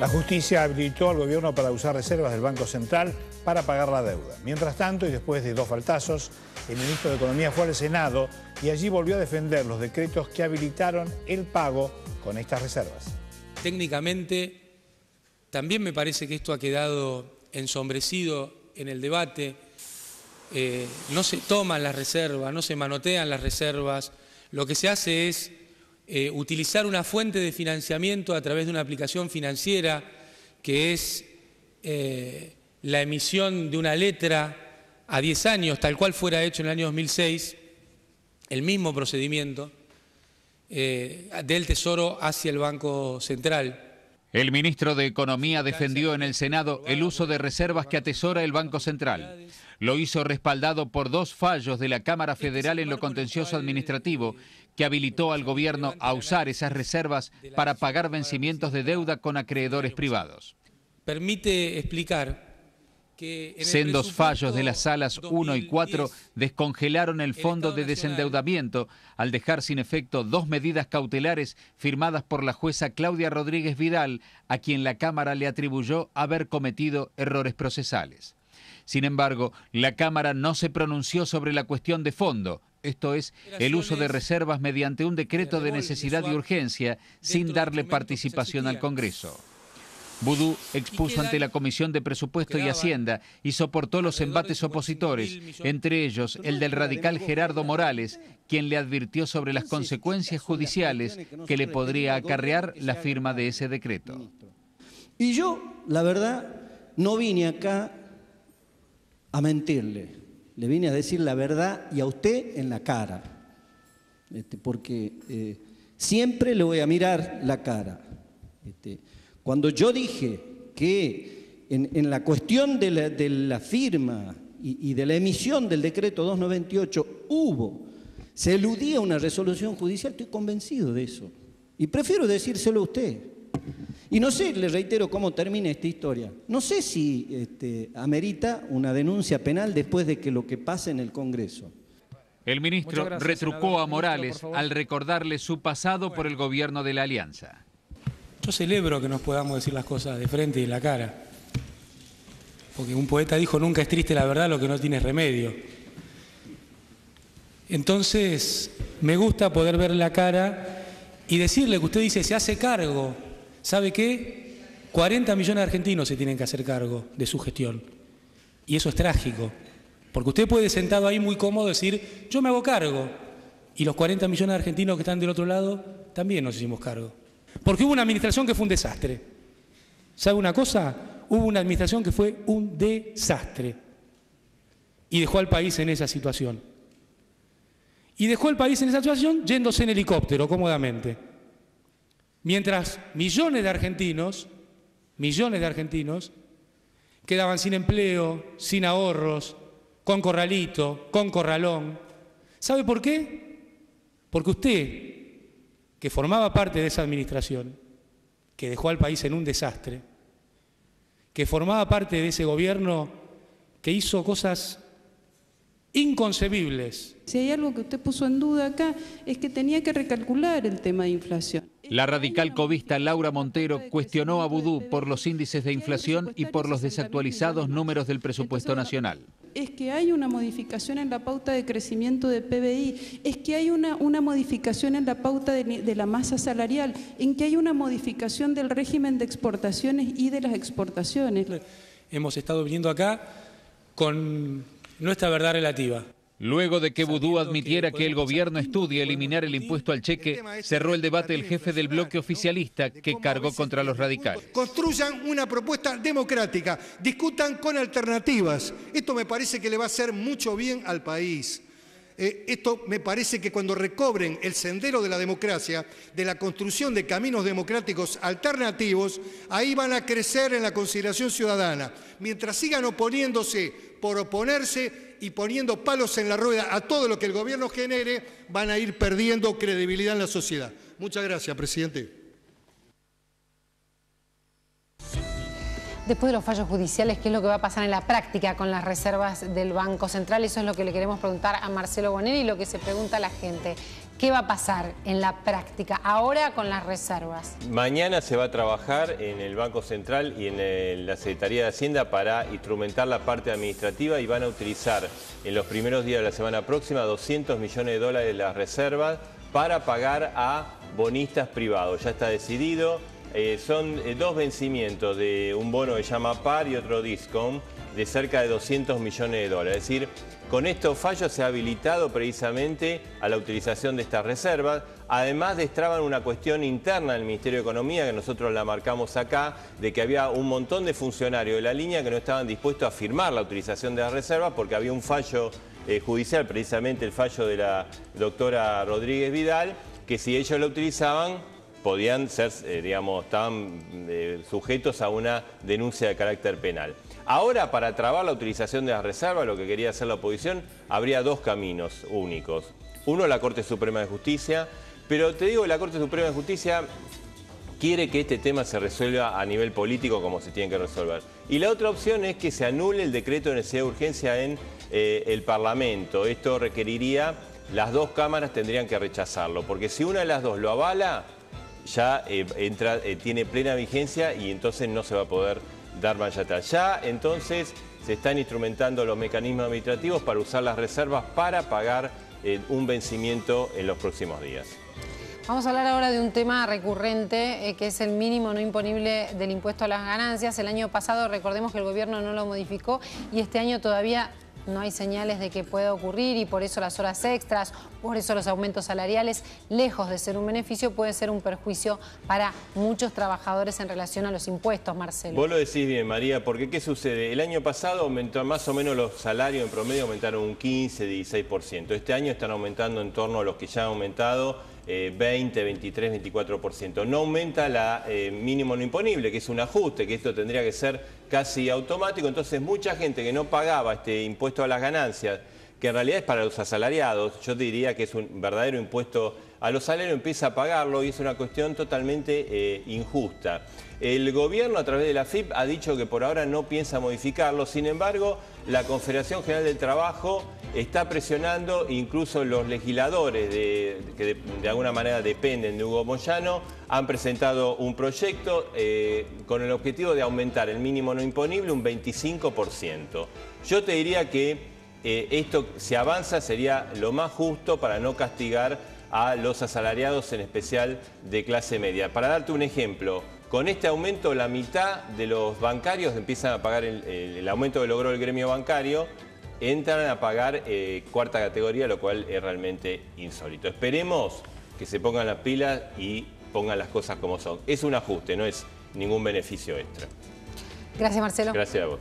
La justicia habilitó al gobierno para usar reservas del Banco Central para pagar la deuda. Mientras tanto, y después de 2 faltazos, el ministro de Economía fue al Senado y allí volvió a defender los decretos que habilitaron el pago con estas reservas. Técnicamente, también me parece que esto ha quedado ensombrecido en el debate. No se toman las reservas, no se manotean las reservas. Lo que se hace es utilizar una fuente de financiamiento a través de una aplicación financiera que es la emisión de una letra a 10 años, tal cual fuera hecho en el año 2006, el mismo procedimiento del Tesoro hacia el Banco Central. El ministro de Economía defendió en el Senado el uso de reservas que atesora el Banco Central. Lo hizo respaldado por 2 fallos de la Cámara Federal en lo contencioso administrativo que habilitó al gobierno a usar esas reservas para pagar vencimientos de deuda con acreedores privados. Permite explicar que sendos fallos de las salas 1 y 4 descongelaron el fondo de desendeudamiento al dejar sin efecto 2 medidas cautelares firmadas por la jueza Claudia Rodríguez Vidal, a quien la Cámara le atribuyó haber cometido errores procesales. Sin embargo, la Cámara no se pronunció sobre la cuestión de fondo, esto es, el uso de reservas mediante un decreto de necesidad y urgencia sin darle participación al Congreso. Vudú expuso ante la Comisión de Presupuesto y Hacienda y soportó los embates opositores, entre ellos el del radical Gerardo Morales, quien le advirtió sobre las consecuencias judiciales que le podría acarrear la firma de ese decreto. Y yo, la verdad, no vine acá a mentirle, le vine a decir la verdad y a usted en la cara, porque siempre le voy a mirar la cara. Cuando yo dije que en la cuestión de la firma y de la emisión del decreto 298 se eludía una resolución judicial, estoy convencido de eso. Y prefiero decírselo a usted. Y no sé, le reitero cómo termina esta historia. No sé si amerita una denuncia penal después de que lo que pase en el Congreso. El ministro retrucó a Morales al recordarle su pasado por el gobierno de la Alianza. Yo celebro que nos podamos decir las cosas de frente y en la cara. Porque un poeta dijo, nunca es triste la verdad, lo que no tiene remedio. Entonces, me gusta poder ver la cara y decirle que usted dice, se hace cargo. ¿Sabe qué? 40 millones de argentinos se tienen que hacer cargo de su gestión. Y eso es trágico. Porque usted puede sentado ahí muy cómodo decir, yo me hago cargo. Y los 40 millones de argentinos que están del otro lado también nos hicimos cargo. Porque hubo una administración que fue un desastre. ¿Sabe una cosa? Hubo una administración que fue un desastre. Y dejó al país en esa situación. Y dejó al país en esa situación yéndose en helicóptero, cómodamente. Mientras millones de argentinos quedaban sin empleo, sin ahorros, con corralito, con corralón. ¿Sabe por qué? Porque usted, que formaba parte de esa administración, que dejó al país en un desastre, que formaba parte de ese gobierno que hizo cosas inconcebibles. Si hay algo que usted puso en duda acá, es que tenía que recalcular el tema de inflación. La radical covista Laura Montero cuestionó a Vudú por los índices de inflación y por los desactualizados números del presupuesto nacional. Es que hay una modificación en la pauta de crecimiento de PBI, es que hay una modificación en la pauta de la masa salarial, en que hay una modificación del régimen de exportaciones y de las exportaciones. Hemos estado viniendo acá con nuestra verdad relativa. Luego de que Vudú admitiera que el gobierno estudia eliminar el impuesto al cheque, cerró el debate el jefe del bloque oficialista que cargó contra los radicales. Construyan una propuesta democrática, discutan con alternativas. Esto me parece que le va a hacer mucho bien al país. Esto me parece que cuando recobren el sendero de la democracia, de la construcción de caminos democráticos alternativos, ahí van a crecer en la consideración ciudadana. Mientras sigan oponiéndose por oponerse y poniendo palos en la rueda a todo lo que el gobierno genere, van a ir perdiendo credibilidad en la sociedad. Muchas gracias, presidente. Después de los fallos judiciales, ¿qué es lo que va a pasar en la práctica con las reservas del Banco Central? Eso es lo que le queremos preguntar a Marcelo Bonelli y lo que se pregunta a la gente. ¿Qué va a pasar en la práctica ahora con las reservas? Mañana se va a trabajar en el Banco Central y en la Secretaría de Hacienda para instrumentar la parte administrativa y van a utilizar en los primeros días de la semana próxima 200 millones de dólares de las reservas para pagar a bonistas privados. Ya está decidido. Son dos vencimientos de un bono que se llama PAR y otro Discount de cerca de 200 millones de dólares. Es decir, con estos fallos se ha habilitado precisamente a la utilización de estas reservas. Además destraban una cuestión interna del Ministerio de Economía, que nosotros la marcamos acá, de que había un montón de funcionarios de la línea que no estaban dispuestos a firmar la utilización de las reservas porque había un fallo judicial, precisamente el fallo de la doctora Rodríguez Vidal, que si ellos la utilizaban podían ser, estaban sujetos a una denuncia de carácter penal. Ahora, para trabar la utilización de las reservas, lo que quería hacer la oposición, habría dos caminos únicos. Uno, la Corte Suprema de Justicia, pero te digo, la Corte Suprema de Justicia quiere que este tema se resuelva a nivel político como se tiene que resolver. Y la otra opción es que se anule el decreto de necesidad de urgencia en el Parlamento. Esto requeriría, las dos cámaras tendrían que rechazarlo, porque si una de las dos lo avala, ya tiene plena vigencia y entonces no se va a poder dar marcha atrás. Ya entonces se están instrumentando los mecanismos administrativos para usar las reservas para pagar un vencimiento en los próximos días. Vamos a hablar ahora de un tema recurrente, que es el mínimo no imponible del impuesto a las ganancias. El año pasado, recordemos que el gobierno no lo modificó y este año todavía no hay señales de que pueda ocurrir y por eso las horas extras, por eso los aumentos salariales, lejos de ser un beneficio, puede ser un perjuicio para muchos trabajadores en relación a los impuestos, Marcelo. Vos lo decís bien, María, porque ¿qué sucede? El año pasado aumentó más o menos los salarios en promedio, aumentaron un 15-16%. Este año están aumentando en torno a los que ya han aumentado 20, 23, 24%. No aumenta la mínimo no imponible, que es un ajuste, que esto tendría que ser casi automático. Entonces mucha gente que no pagaba este impuesto a las ganancias, que en realidad es para los asalariados, yo te diría que es un verdadero impuesto a los salarios, empieza a pagarlo y es una cuestión totalmente injusta. El gobierno a través de la AFIP ha dicho que por ahora no piensa modificarlo, sin embargo la Confederación General del Trabajo está presionando, incluso los legisladores que de alguna manera dependen de Hugo Moyano, han presentado un proyecto con el objetivo de aumentar el mínimo no imponible un 25%. Yo te diría que esto, si avanza, sería lo más justo para no castigar a los asalariados, en especial de clase media. Para darte un ejemplo, con este aumento la mitad de los bancarios empiezan a pagar el aumento que logró el gremio bancario, entran a pagar cuarta categoría, lo cual es realmente insólito. Esperemos que se pongan las pilas y pongan las cosas como son. Es un ajuste, no es ningún beneficio extra. Gracias, Marcelo. Gracias a vos.